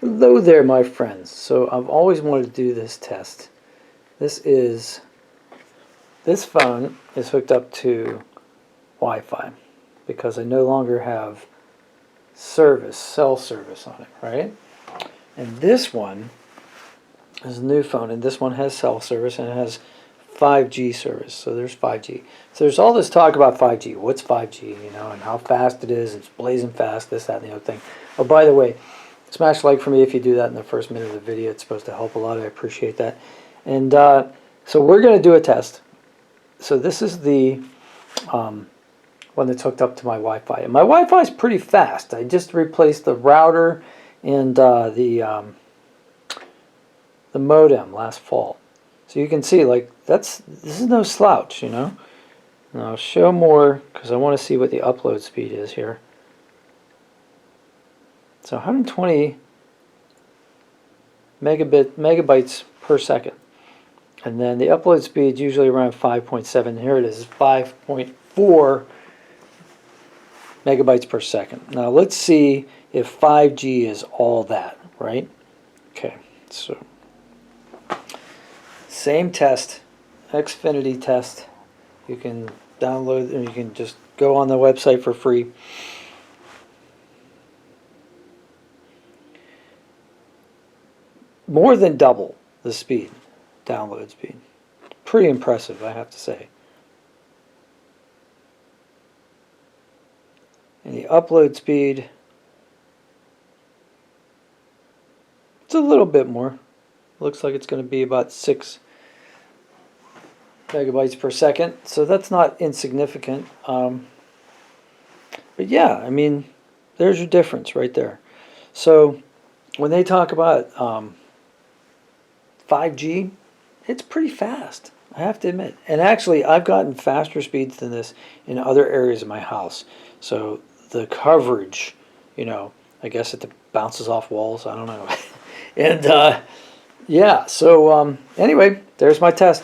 Hello there, my friends. So I've always wanted to do this test. This phone is hooked up to Wi-Fi because I no longer have cell service on it, right? And this one is a new phone, and this one has cell service, and it has 5G service. So there's 5G. So there's all this talk about 5G. What's 5G, and how fast it is. It's blazing fast, this, that, and the other thing. Oh, by the way, smash like for me if you do that in the first minute of the video. It's supposed to help a lot. I appreciate that. And so we're going to do a test. So this is the one that's hooked up to my Wi-Fi. And my Wi-Fi is pretty fast. I just replaced the router and the modem last fall. So you can see, like, this is no slouch, And I'll show more because I want to see what the upload speed is here. So 120 megabytes per second. And then the upload speed is usually around 5.7. Here it is, 5.4 megabytes per second. Now let's see if 5G is all that, right? Okay, so same test, Xfinity test. You can download, and you can just go on the website for free. More than double the speed, download speed. Pretty impressive, I have to say. And the upload speed, it's a little bit more. Looks like it's going to be about 6 megabytes per second, so that's not insignificant. But yeah, I mean, there's your difference right there. So when they talk about 5G, it's pretty fast, I have to admit. And actually, I've gotten faster speeds than this in other areas of my house. So the coverage, I guess it bounces off walls, I don't know. And yeah, so anyway, there's my test.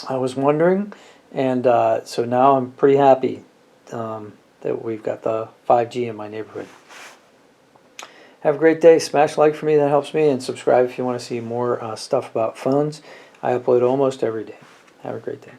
I was wondering, and so now I'm pretty happy that we've got the 5G in my neighborhood. Have a great day. Smash like for me, that helps me, and subscribe if you want to see more stuff about phones. I upload almost every day. Have a great day.